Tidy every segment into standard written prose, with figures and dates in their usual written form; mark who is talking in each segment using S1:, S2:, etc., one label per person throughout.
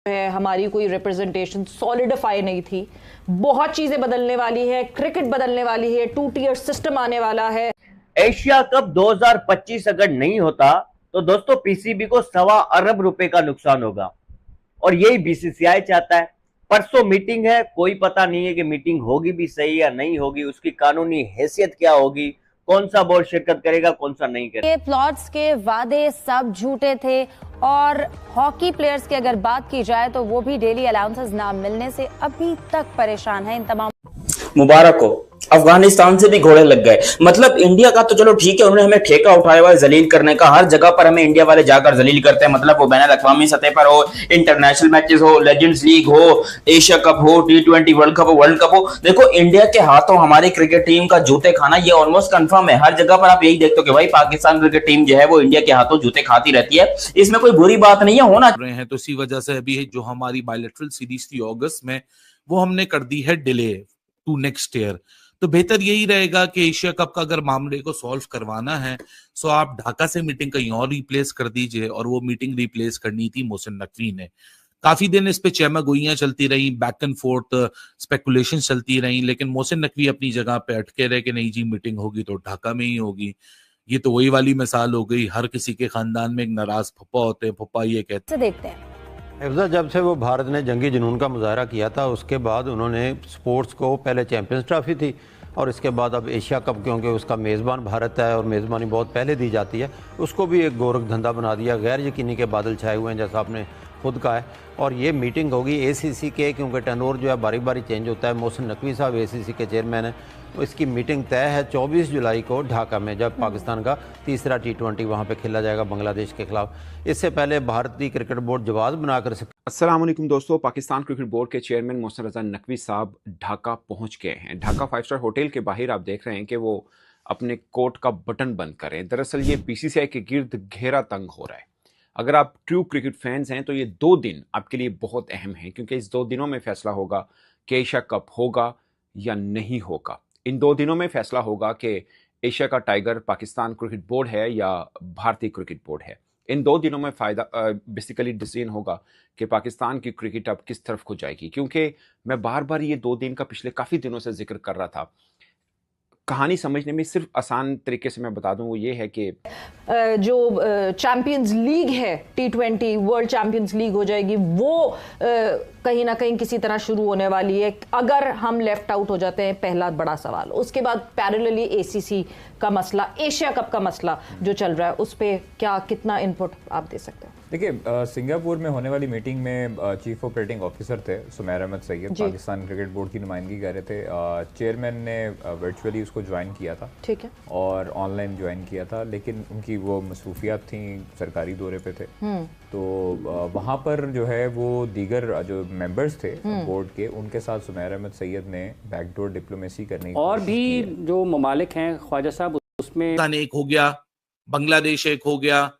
S1: है, हमारी कोई रिप्रेजेंटेशन सॉलिडिफाई नहीं थी। बहुत चीजें बदलने वाली है, क्रिकेट बदलने वाली है, 2 टियर सिस्टम आने वाला है।
S2: एशिया कप 2025 अगर नहीं होता तो दोस्तों पीसीबी को 1.25 अरब रुपए का नुकसान होगा और यही बीसीसीआई चाहता है। परसों मीटिंग है, कोई पता नहीं है कि मीटिंग होगी भी सही या नहीं होगी, उसकी कानूनी हैसियत क्या होगी, कौन सा बोर्ड शिरकत करेगा, कौन सा नहीं करेगा।
S3: ये प्लॉट्स के वादे सब झूठे थे और हॉकी प्लेयर्स की अगर बात की जाए तो वो भी डेली अलाउंसेस ना मिलने से अभी तक परेशान है। इन तमाम
S4: मुबारक हो, अफगानिस्तान से भी घोड़े लग गए। मतलब इंडिया का तो चलो ठीक है, उन्होंने हमें ठेका उठाया हुआ है जलील करने का, हर जगह पर हमें इंडिया वाले जाकर जलील करते हैं। मतलब वो बैनुल अक़वामी सतह पर हो, इंटरनेशनल मैचेस हो, लेजेंड्स लीग हो, एशिया कप हो, T20 वर्ल्ड कप हो, देखो इंडिया के हाथों हमारी क्रिकेट टीम का जूते खाना ये ऑलमोस्ट कंफर्म है। हर जगह पर आप यही देखते हो कि भाई पाकिस्तान क्रिकेट टीम जो है वो इंडिया के हाथों जूते खाती रहती है, इसमें कोई बुरी बात नहीं है, होना
S5: रहे हैं। तो इसी वजह से अभी जो हमारी बायलैटरल सीरीज थी अगस्त में, वो हमने कर दी है डिले टू नेक्स्ट ईयर। तो बेहतर यही रहेगा कि एशिया कप का अगर मामले को सॉल्व करवाना है तो आप ढाका से मीटिंग कहीं और रिप्लेस कर दीजिए, और वो मीटिंग रिप्लेस करनी थी मोहसिन नकवी ने। काफी दिन इस पे चहमगोइयां चलती रही, बैक एंड फोर्थ स्पेकुलेशन चलती रही, लेकिन मोहसिन नकवी अपनी जगह पे अटके रहे कि नहीं जी मीटिंग होगी तो ढाका में ही होगी। ये तो वही वाली मिसाल हो गई, हर किसी के खानदान में एक नाराज फुप्पा होते हैं, फुप्पा ये कहते हैं।
S3: देखते हैं
S6: हिफ्ज़ा, जब से वो भारत ने जंगी जुनून का मुजाहरा किया था उसके बाद उन्होंने स्पोर्ट्स को पहले चैंपियंस ट्रॉफी थी और इसके बाद अब एशिया कप, क्योंकि उसका मेज़बान भारत है और मेज़बानी बहुत पहले दी जाती है, उसको भी एक गोरख धंधा बना दिया। गैर यकीनी के बादल छाए हुए हैं जैसा आपने खुद कहा है। और ये मीटिंग होगी एसीसी के, क्योंकि टर्नओवर जो है बारी बारी चेंज होता है। मोहसिन नकवी साहब एसीसी के चेयरमैन हैं, तो इसकी मीटिंग तय है 24 जुलाई को ढाका में, जब पाकिस्तान का तीसरा T20 वहाँ पे खेला जाएगा बांग्लादेश के खिलाफ। इससे पहले भारतीय क्रिकेट बोर्ड जवाब बनाकर
S7: अस्सलाम वालेकुम दोस्तों, पाकिस्तान क्रिकेट बोर्ड के चेयरमैन मोहसिन रजा नकवी साहब ढाका पहुंच गए हैं। ढाका 5 स्टार होटल के बाहर आप देख रहे हैं कि वो अपने कोट का बटन बंद कर रहे हैं। दरअसल ये बीसीसीआई के गिर्द घेरा तंग हो रहा है। अगर आप ट्रू क्रिकेट फैंस हैं तो ये 2 दिन आपके लिए बहुत अहम हैं, क्योंकि इस 2 दिनों में फैसला होगा कि एशिया कप होगा या नहीं होगा। इन 2 दिनों में फैसला होगा कि एशिया का टाइगर पाकिस्तान क्रिकेट बोर्ड है या भारतीय क्रिकेट बोर्ड है। इन 2 दिनों में फ़ायदा बेसिकली डिसीजन होगा कि पाकिस्तान की क्रिकेट अब किस तरफ को जाएगी। क्योंकि मैं बार बार ये 2 दिन का पिछले काफ़ी दिनों से जिक्र कर रहा था। कहानी समझने में सिर्फ आसान तरीके से मैं बता दूं, वो ये है कि
S1: जो चैंपियंस लीग है, T20 वर्ल्ड चैंपियंस लीग हो जाएगी, वो कहीं ना कहीं किसी तरह शुरू होने वाली है। अगर हम लेफ्ट आउट हो जाते हैं, पहला बड़ा सवाल। उसके बाद पैरेलली एसीसी का मसला, एशिया कप का मसला जो चल रहा है, उस पर क्या कितना इनपुट आप दे सकते हैं?
S8: देखिए, सिंगापुर में होने वाली मीटिंग में चीफ ऑपरेटिंग ऑफिसर थे सुमेर अहमद सैयद, पाकिस्तान क्रिकेट बोर्ड की नुमाइंदगी कर रहे थे। चेयरमैन ने वर्चुअली उसको ज्वाइन किया था, ठीक है, और ऑनलाइन ज्वाइन किया था, लेकिन उनकी वो मसरूफियात थी, सरकारी दौरे पे थे। तो वहाँ पर जो है वो दीगर जो मेंबर्स थे बोर्ड के, उनके साथ सुमेर अहमद सैयद ने बैकडोर डिप्लोमेसी करने की
S9: और भी जो ममालिक हैं ख्वाजा साहब, उसमें
S5: एक हो गया, बांग्लादेश एक हो गया,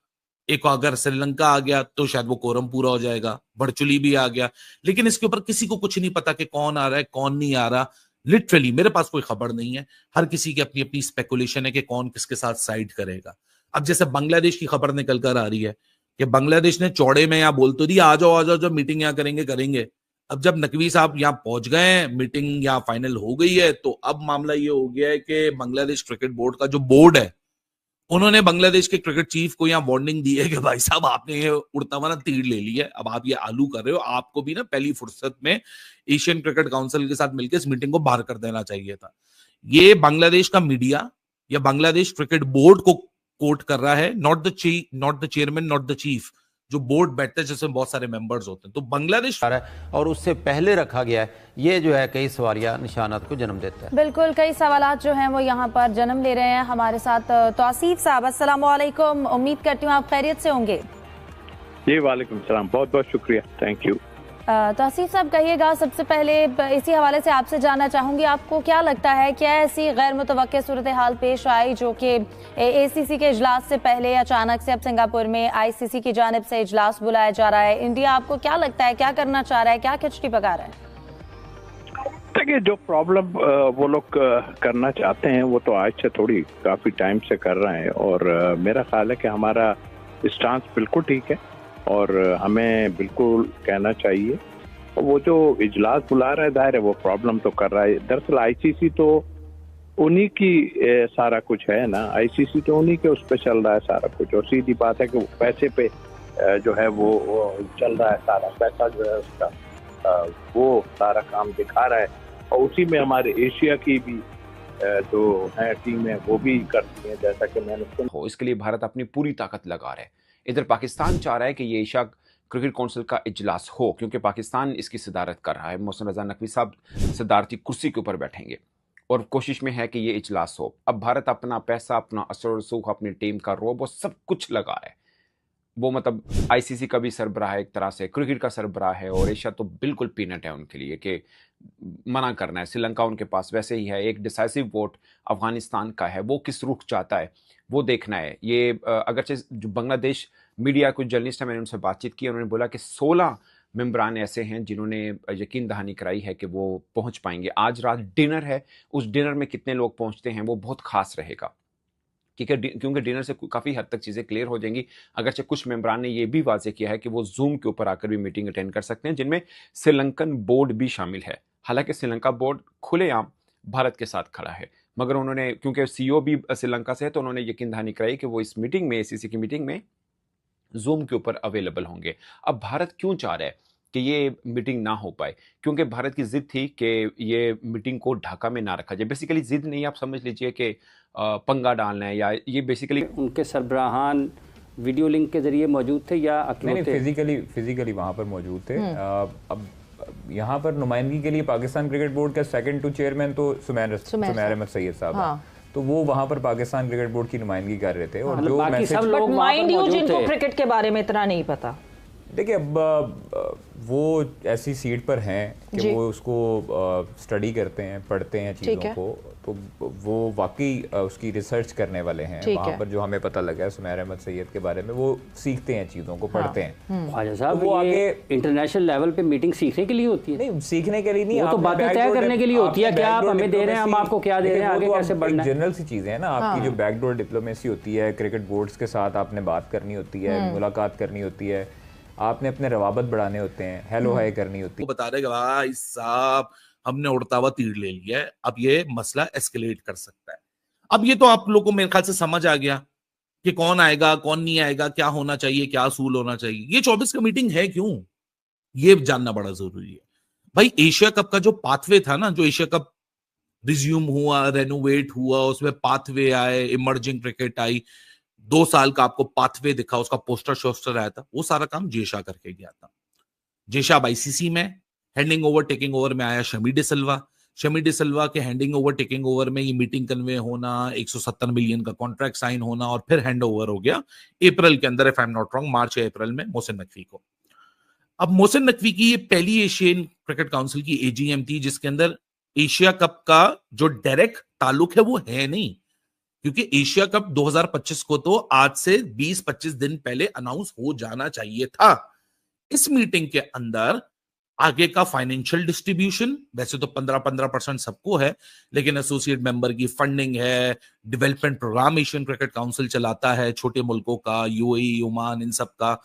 S5: एक अगर श्रीलंका आ गया तो शायद वो कोरम पूरा हो जाएगा, वर्चुअली भी आ गया। लेकिन इसके ऊपर किसी को कुछ नहीं पता कि कौन आ रहा है कौन नहीं आ रहा। लिटरली मेरे पास कोई खबर नहीं है, हर किसी की अपनी अपनी स्पेकुलेशन है कि कौन किसके साथ साइड करेगा। अब जैसे बांग्लादेश की खबर निकल कर आ रही है कि बांग्लादेश ने चौड़े में यहाँ बोल तो दिया आ जाओ जब मीटिंग यहाँ करेंगे। अब जब नकवी साहब यहाँ पहुंच गए हैं, मीटिंग यहाँ फाइनल हो गई है, तो अब मामला ये हो गया है कि बांग्लादेश क्रिकेट बोर्ड का जो बोर्ड है, उन्होंने बांग्लादेश के क्रिकेट चीफ को यहाँ वार्निंग दी है कि भाई साहब आपने ये उड़ता हुआ तीर ले लिया है, अब आप ये आलू कर रहे हो, आपको भी ना पहली फुर्सत में एशियन क्रिकेट काउंसिल के साथ मिलकर इस मीटिंग को बाहर कर देना चाहिए था। ये बांग्लादेश का मीडिया या बांग्लादेश क्रिकेट बोर्ड को कोट कर रहा है, not the chairman, not the chief, जो बोर्ड बैठते हैं जिसमें बहुत सारे मेंबर्स होते हैं। तो बांग्लादेश
S6: और उससे पहले रखा गया है, ये जो है कई सवालिया निशानात को जन्म देता है।
S3: बिल्कुल, कई सवालात जो हैं वो यहाँ पर जन्म ले रहे हैं। हमारे साथ तौसीफ साहब, अस्सलाम वालेकुम, उम्मीद करती हूँ आप खैरियत से होंगे।
S10: जी वालेकुम सलाम, बहुत बहुत शुक्रिया, थैंक यू।
S3: तौसीफ साहब, कहिएगा, सबसे पहले इसी हवाले से आपसे जानना चाहूंगी, आपको क्या लगता है क्या ऐसी गैर मुतवक्के सूरत हाल पेश आई जो कि एसीसी के इजलास से पहले अचानक से अब सिंगापुर में आईसीसी की जानिब से इजलास बुलाया जा रहा है? इंडिया आपको क्या लगता है क्या करना चाह रहा है, क्या खिचड़ी पका रहा है?
S10: देखिए, जो प्रॉब्लम वो लोग करना चाहते हैं वो तो आज से थोड़ी काफ़ी टाइम से कर रहे हैं, और मेरा ख्याल है कि हमारा स्टांस बिल्कुल ठीक है। और हमें बिल्कुल कहना चाहिए। और वो जो इजलास बुला रहा है, जाहिर है वो प्रॉब्लम तो कर रहा है। दरअसल आईसीसी तो उन्हीं की सारा कुछ है ना, आईसीसी तो उन्हीं के उस पर चल रहा है सारा कुछ। और सीधी बात है कि पैसे पे जो है वो चल रहा है, सारा पैसा जो है उसका वो सारा काम दिखा रहा है। और उसी में हमारे एशिया की भी जो है टीम है वो भी करती है, जैसा कि मैंने सुना।
S7: हो इसके लिए भारत अपनी पूरी ताकत लगा रहा है। इधर पाकिस्तान चाह रहा है कि ये एशिया क्रिकेट काउंसिल का इजलास हो, क्योंकि पाकिस्तान इसकी सदारत कर रहा है। मोहसिन रजा नकवी साहब सदारती कुर्सी के ऊपर बैठेंगे और कोशिश में है कि ये इजलास हो। अब भारत अपना पैसा, अपना असर रसूख, अपनी टीम का रोब, वो सब कुछ लगा है। वो मतलब आईसीसी का भी सरबराह है, एक तरह से क्रिकेट का सरबराह है, और एशिया तो बिल्कुल पीनट है उनके लिए कि मना करना है। श्रीलंका उनके पास वैसे ही है। एक डिसाइसिव वोट अफगानिस्तान का है, वो किस रुख चाहता है वो देखना है। ये अगरचे जो बांग्लादेश मीडिया कुछ जर्नलिस्ट हैं, मैंने उनसे बातचीत की, उन्होंने बोला कि 16 मेंबरान ऐसे हैं जिन्होंने यकीन दहानी कराई है कि वो पहुंच पाएंगे। आज रात डिनर है, उस डिनर में कितने लोग पहुंचते हैं वो बहुत खास रहेगा, क्योंकि डिनर से काफ़ी हद तक चीज़ें क्लियर हो जाएंगी। अगरचे कुछ मेंबरान ने यह भी वाजे किया है कि वो जूम के ऊपर आकर भी मीटिंग अटेंड कर सकते हैं, जिनमें श्रीलंकन बोर्ड भी शामिल है। हालांकि श्रीलंका बोर्ड खुलेआम भारत के साथ खड़ा है, मगर उन्होंने, क्योंकि सीईओ भी श्रीलंका से है, तो उन्होंने यकीन दहानी कराई कि वो इस मीटिंग में, एसीसी की मीटिंग में जूम के ऊपर अवेलेबल होंगे। अब भारत क्यों चाह रहा है कि ये मीटिंग ना हो पाए? क्योंकि भारत की जिद थी कि ये मीटिंग को ढाका में ना रखा जाए। बेसिकली जिद नहीं, आप समझ लीजिए कि पंगा डालना है, या ये बेसिकली
S9: उनके सरबराहान वीडियो लिंक के जरिए मौजूद थे या
S8: नहीं, फिजिकली वहाँ पर मौजूद थे। अब यहाँ पर नुमाइंदगी के लिए पाकिस्तान क्रिकेट बोर्ड का सेकंड टू चेयरमैन तो सुमैर अहमद सैयद साहब हैं। तो वो वहाँ पर पाकिस्तान क्रिकेट बोर्ड की नुमाइंदगी कर रहे थे। और जो मैसेज,
S1: बट माइंड यू जिनको क्रिकेट के बारे में इतना नहीं पता,
S8: देखिए अब वो ऐसी सीट पर हैं कि वो उसको स्टडी करते हैं, पढ़ते हैं चीज़ों को, तो वो वाकई उसकी रिसर्च करने वाले हैं। वहाँ पर जो हमें पता लगा है सुमैर अहमद सैयद के बारे में, वो सीखते हैं चीज़ों को, पढ़ते हैं।
S9: ख्वाजा साहब, वो आगे इंटरनेशनल लेवल पे मीटिंग सीखने के लिए होती है?
S8: नहीं, सीखने के लिए नहीं,
S9: वो तो बातें तय करने के लिए होती है। क्या आप हमें दे रहे हैं, हम आपको क्या दे रहे हैं, आगे कैसे बढ़ना है।
S8: जनरल सी चीज़ें हैं ना, आपकी जो बैकडोर डिप्लोमेसी होती है, क्रिकेट बोर्ड्स के साथ आपने बात करनी होती है, मुलाकात करनी होती है, आपने अपने रवाबत बढ़ाने होते हैं, हेलो हाय करनी होती है।
S5: वो बता रहे भाई साहब हमने उड़ता हुआ तीर ले लिया है, अब ये मसला एस्केलेट कर सकता है। अब ये तो आप लोगों को मेरे ख्याल से समझ आ गया कि कौन आएगा कौन नहीं आएगा, क्या होना चाहिए, क्या असूल होना चाहिए। ये 24 का मीटिंग है क्यों, ये जानना बड़ा जरूरी है भाई। एशिया कप का जो पाथवे था ना, जो एशिया कप रिज्यूम हुआ, रेनोवेट हुआ, उसमें पाथवे आए, इमर्जिंग क्रिकेट आई, 2 साल का आपको पाथवे दिखा, उसका पोस्टर शोस्टर आया था, वो सारा काम जेशा करके गया था। जेशा अब आईसीसी में हैंडिंग ओवर टेकिंग ओवर में आया शमी डे सिल्वा के हैंडिंग ओवर टेकिंग ओवर में ये मीटिंग कन्वे होना, 170 मिलियन का कॉन्ट्रैक्ट साइन होना, और फिर हैंड ओवर हो गया अप्रैल के अंदर, if I am not wrong, मार्च या अप्रैल में मोहसिन नकवी को। अब मोहसिन नकवी की ये पहली एशियन क्रिकेट काउंसिल की एजीएम थी जिसके अंदर एशिया कप का जो डायरेक्ट ताल्लुक है वो है नहीं, क्योंकि एशिया कप 2025 को तो आज से 20-25 दिन पहले अनाउंस हो जाना चाहिए था। इस मीटिंग के अंदर आगे का फाइनेंशियल डिस्ट्रीब्यूशन, वैसे तो 15% सबको है, लेकिन एसोसिएट मेंबर की फंडिंग है, development programme Asian Cricket Council चलाता है छोटे मुल्कों का, यूएई, ओमान, इन सब का,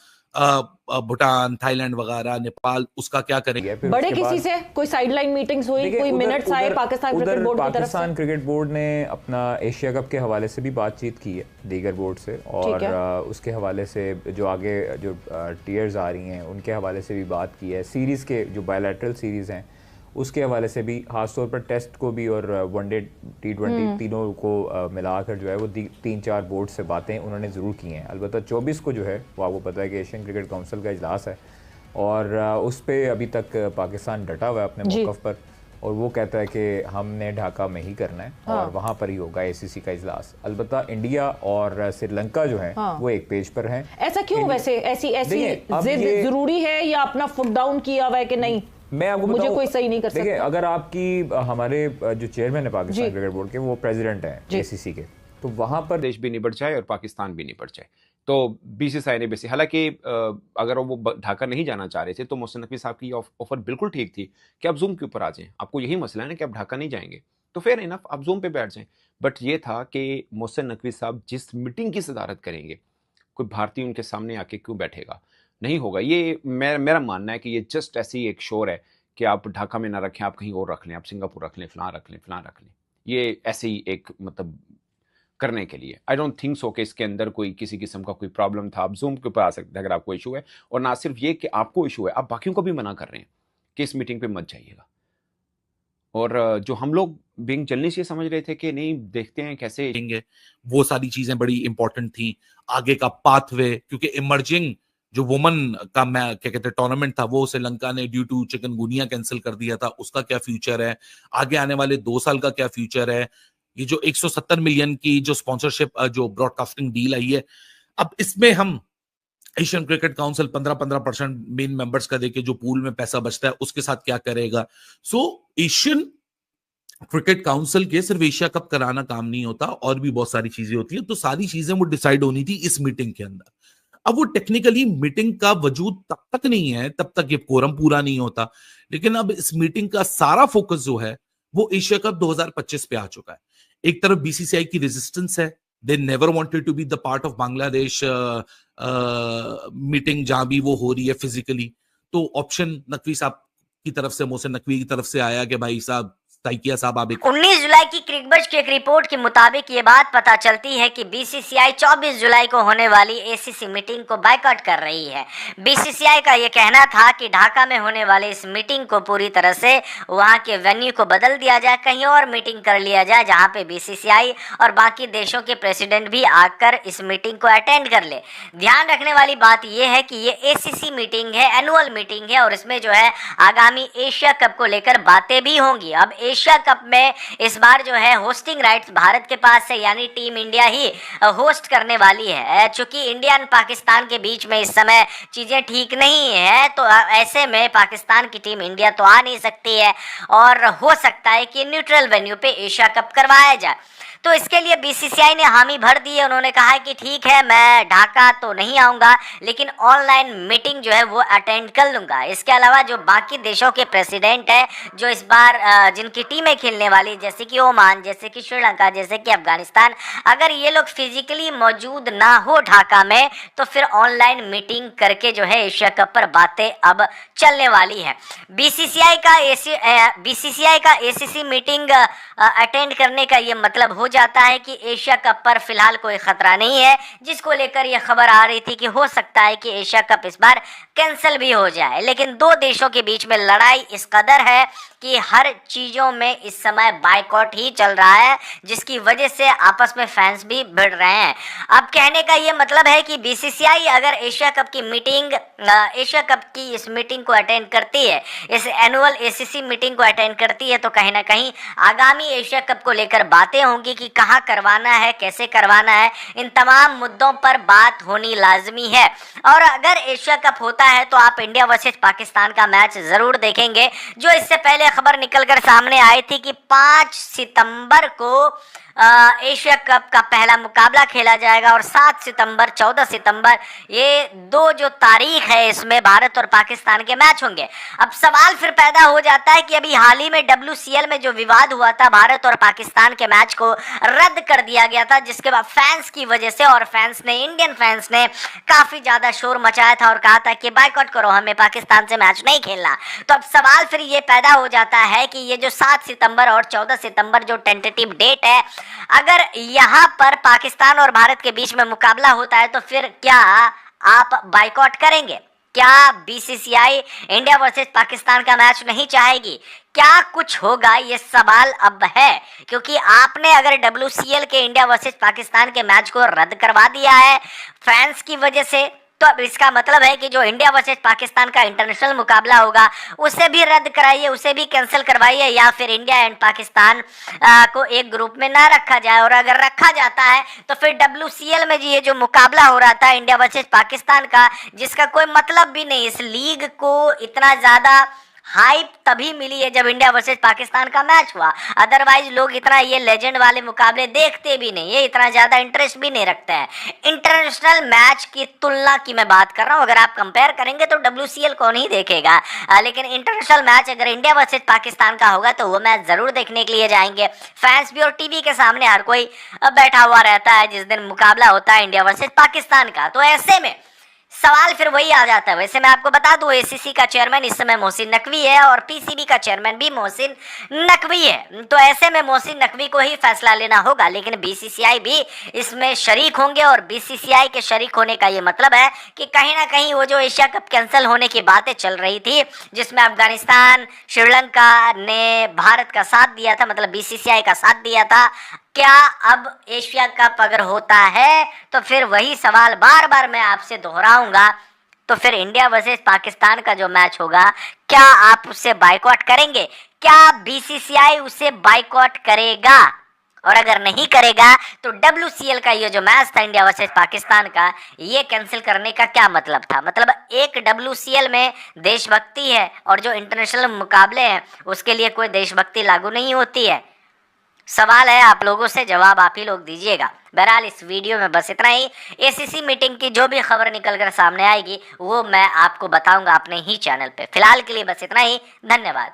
S5: भूटान, थाईलैंड वगैरह, नेपाल, उसका क्या करेंगे?
S1: बड़े किसी से कोई साइडलाइन मीटिंग्स हुई, कोई मिनट्स आए पाकिस्तान क्रिकेट बोर्ड की तरफ से?
S8: पाकिस्तान क्रिकेट बोर्ड ने अपना एशिया कप के हवाले से भी बातचीत की है दीगर बोर्ड से, और उसके हवाले से जो आगे जो टीयर्स आ रही हैं उनके हवाले से भी बात की है। सीरीज़ के जो बायलैटरल सीरीज़ हैं उसके हवाले से भी, खासतौर पर टेस्ट को भी और वनडे T20 तीनों को मिलाकर जो है वो 3-4 बोर्ड से बातें उन्होंने ज़रूर की हैं। अलबत्ता 24 को जो है वो आपको पता है कि एशियन क्रिकेट काउंसिल का इजलास है, और उस पर अभी तक पाकिस्तान डटा हुआ है अपने मौक़िफ़ पर, और वो कहता है कि हमने ढाका में ही करना है और वहाँ पर ही होगा एसीसी का इजलास। अलबत्ता इंडिया और श्रीलंका जो है वो एक पेज पर हैं।
S1: ऐसा क्यों? वैसे ऐसी जिद ज़रूरी है या अपना फुट डाउन किया हुआ है कि नहीं?
S8: मैं आपको
S1: मुझे कोई सही नहीं कर सकता।
S8: देखिए, अगर आपकी हमारे जो चेयरमैन है पाकिस्तान क्रिकेट बोर्ड के, वो प्रेसिडेंट हैं एसीसी के, तो वहां पर
S7: देश भी निपट जाए और पाकिस्तान भी निपट जाए। तो बीसीसीआई ने बेसिक, हालांकि अगर वो ढाका नहीं जाना चाह रहे थे तो मोहसिन नकवी साहब की ऑफर बिल्कुल ठीक थी कि आप जूम के ऊपर आ जाएं, आपको यही मसला है ना कि आप ढाका नहीं जाएंगे, तो फेयर इनफ आप जूम पे बैठ जाएं। बट ये था कि मोहसिन नकवी साहब जिस मीटिंग की सदारत करेंगे, कोई भारतीय उनके सामने आके क्यों बैठेगा? नहीं होगा। ये मेरा मानना है कि ये जस्ट ऐसी एक शोर है कि आप ढाका में ना रखें, आप कहीं और रख लें, आप सिंगापुर रख लें, फलां रख लें, फलां रख लें। ये ऐसे ही एक मतलब करने के लिए। आई डोंट थिंक सो कि इसके अंदर कोई किसी किस्म का कोई प्रॉब्लम था। आप जूम के ऊपर आ सकते हैं अगर आपको इशू है, और ना सिर्फ ये कि आपको इशू है, आप बाकियों को भी मना कर रहे हैं कि इस मीटिंग पे मत जाइएगा। और जो हम लोग बिंग जल्दी से समझ रहे थे कि नहीं देखते हैं कैसे,
S5: वो सारी चीजें बड़ी इंपॉर्टेंट थी। आगे का पाथवे, क्योंकि इमर्जिंग जो वुमन का क्या कहते हैं टूर्नामेंट था, वो श्रीलंका ने ड्यू टू चिकनगुनिया कैंसिल कर दिया था, उसका क्या फ्यूचर है, आगे आने वाले 2 साल का क्या फ्यूचर है, ये जो 170 मिलियन की जो स्पॉन्सरशिप जो ब्रॉडकास्टिंग डील आई है, अब इसमें हम Asian Cricket council 15% main members का देके जो पूल में पैसा बचता है उसके साथ क्या करेगा। सो एशियन क्रिकेट काउंसिल के सिर्फ एशिया कप कराना काम नहीं होता, और भी बहुत सारी चीजें होती है। तो सारी चीजें वो डिसाइड होनी थी इस मीटिंग के अंदर। अब वो टेक्निकली मीटिंग का वजूद तब तक नहीं है, तब तक ये कोरम पूरा नहीं होता। लेकिन अब इस मीटिंग का सारा फोकस जो है वो एशिया कप 2025 पे आ चुका है। एक तरफ बीसीसीआई की रेजिस्टेंस है, they never wanted to be the part of Bangladesh meeting जहां भी वो हो रही है फिजिकली। तो ऑप्शन नकवी साहब की तरफ से, मोहसिन नकवी की तरफ से आया कि भाई साहब, ताइकिया साहब, आप
S11: 19 जुलाई की क्रिकबज़ की एक रिपोर्ट के मुताबिक ये बात पता चलती है कि बीसीसीआई 24 जुलाई को होने वाली एसीसी मीटिंग को बायकॉट कर रही है। बीसीसीआई का ये कहना था कि ढाका में होने वाले इस मीटिंग को पूरी तरह से वहां के वेन्यू को बदल दिया जाए, कहीं और मीटिंग कर लिया जाए जहां पे बीसीसीआई और बाकी देशों के प्रेसिडेंट भी आकर इस मीटिंग को अटेंड कर ले। ध्यान रखने वाली बात यह है कि ये एसीसी मीटिंग है, एनुअल मीटिंग है, और इसमें जो है आगामी एशिया कप को लेकर बातें भी होंगी। अब एशिया कप में इस बार जो है होस्टिंग राइट्स भारत के पास है, यानी टीम इंडिया ही होस्ट करने वाली है। चूंकि इंडिया और पाकिस्तान के बीच में इस समय चीज़ें ठीक नहीं है, तो ऐसे में पाकिस्तान की टीम इंडिया तो आ नहीं सकती है, और हो सकता है कि न्यूट्रल वेन्यू पे एशिया कप करवाया जाए। तो इसके लिए बीसीसीआई ने हामी भर दी है। उन्होंने कहा है कि ठीक है, मैं ढाका तो नहीं आऊँगा, लेकिन ऑनलाइन मीटिंग जो है वो अटेंड कर लूँगा। इसके अलावा जो बाकी देशों के प्रेसिडेंट है, जो इस बार जिनकी टीमें खेलने वाली, जैसे कि ओमान, जैसे कि श्रीलंका, जैसे कि अफगानिस्तान, अगर ये लोग फिजिकली मौजूद ना हो ढाका में, तो फिर ऑनलाइन मीटिंग करके जो है एशिया कप पर बातें अब चलने वाली है। बीसीसीआई का एसीसी मीटिंग अटेंड करने का ये मतलब हो जाता है कि एशिया कप पर फिलहाल कोई खतरा नहीं है, जिसको लेकर यह खबर आ रही थी कि हो सकता है कि एशिया कप इस बार कैंसिल भी हो जाए। लेकिन दो देशों के बीच में लड़ाई इस कदर है कि हर चीज़ों में इस समय बायकॉट ही चल रहा है, जिसकी वजह से आपस में फैंस भी भिड़ रहे हैं। अब कहने का ये मतलब है कि बीसीसीआई अगर एशिया कप की इस मीटिंग को अटेंड करती है, इस एनुअल एसीसी मीटिंग को अटेंड करती है, तो कहीं ना कहीं आगामी एशिया कप को लेकर बातें होंगी कि कहाँ करवाना है, कैसे करवाना है। इन तमाम मुद्दों पर बात होनी लाजमी है। और अगर एशिया कप होता है तो आप इंडिया वर्सेस पाकिस्तान का मैच जरूर देखेंगे। जो इससे पहले खबर निकलकर सामने आई थी कि 5 सितंबर को एशिया कप का पहला मुकाबला खेला जाएगा, और 7 सितंबर 14 सितंबर ये दो जो तारीख है, इसमें भारत और पाकिस्तान के मैच होंगे। अब सवाल फिर पैदा हो जाता है कि अभी हाल ही में WCL में जो विवाद हुआ था, भारत और पाकिस्तान के मैच को रद्द कर दिया गया था, जिसके बाद फैंस की वजह से, और इंडियन फैंस ने काफी ज्यादा शोर मचाया था और कहा था कि बायकॉट करो, हमें पाकिस्तान से मैच नहीं खेलना। तो अब सवाल फिर ये पैदा हो जाता है कि ये जो 7 सितंबर और 14 सितंबर जो टेंटेटिव डेट है, अगर यहाँ पर पाकिस्तान और भारत के बीच में मुकाबला होता है, तो फिर क्या आप बायकॉट करेंगे? क्या बीसीसीआई इंडिया वर्सेस पाकिस्तान का मैच नहीं चाहेगी? क्या कुछ होगा, ये सवाल अब है। क्योंकि आपने अगर WCL के इंडिया वर्सेस पाकिस्तान के मैच को रद्द करवा दिया है फैंस की वजह से, तो अब इसका मतलब है कि जो इंडिया वर्सेस पाकिस्तान का इंटरनेशनल मुकाबला होगा उसे भी रद्द कराइए, उसे भी कैंसिल करवाइए, या फिर इंडिया एंड पाकिस्तान को एक ग्रुप में ना रखा जाए। और अगर रखा जाता है तो फिर WCL में ये जो मुकाबला हो रहा था इंडिया वर्सेस पाकिस्तान का, जिसका कोई मतलब भी नहीं, इस लीग को इतना ज़्यादा हाइप तभी मिली है जब इंडिया वर्सेस पाकिस्तान का मैच हुआ। अदरवाइज लोग इतना ये लेजेंड वाले मुकाबले देखते भी नहीं है, इतना ज़्यादा इंटरेस्ट भी नहीं रखते हैं। इंटरनेशनल मैच की तुलना की मैं बात कर रहा हूँ, अगर आप कंपेयर करेंगे तो WCL कौन ही देखेगा, लेकिन इंटरनेशनल मैच अगर इंडिया वर्सेस पाकिस्तान का होगा तो वो मैच ज़रूर देखने के लिए जाएंगे फैंस भी, और टीवी के सामने हर कोई बैठा हुआ रहता है जिस दिन मुकाबला होता है इंडिया वर्सेस पाकिस्तान का। तो ऐसे में सवाल फिर वही आ जाता है। वैसे मैं आपको बता दूं, एसीसी का चेयरमैन इस समय मोहसिन नकवी है और पीसीबी का चेयरमैन भी मोहसिन नकवी है। तो ऐसे में मोहसिन नकवी को ही फैसला लेना होगा, लेकिन बीसीसीआई भी इसमें शरीक होंगे। और बीसीसीआई के शरीक होने का ये मतलब है कि कहीं ना कहीं वो जो एशिया कप कैंसिल होने की बातें चल रही थी, जिसमें अफगानिस्तान, श्रीलंका ने भारत का साथ दिया था, मतलब बीसीसीआई का साथ दिया था, क्या अब एशिया कप अगर होता है तो फिर वही सवाल बार बार मैं आपसे दोहराऊंगा, तो फिर इंडिया वर्सेस पाकिस्तान का जो मैच होगा, क्या आप उससे बाइकआउट करेंगे? क्या बीसीसीआई उसे बाइकआउट करेगा? और अगर नहीं करेगा तो WCL का ये जो मैच था इंडिया वर्सेस पाकिस्तान का, ये कैंसिल करने का क्या मतलब था? मतलब एक WCL में देशभक्ति है और जो इंटरनेशनल मुकाबले हैं उसके लिए कोई देशभक्ति लागू नहीं होती है। सवाल है आप लोगों से, जवाब आप ही लोग दीजिएगा। बहरहाल इस वीडियो में बस इतना ही। एसीसी मीटिंग की जो भी खबर निकल कर सामने आएगी वो मैं आपको बताऊंगा अपने ही चैनल पे। फिलहाल के लिए बस इतना ही, धन्यवाद।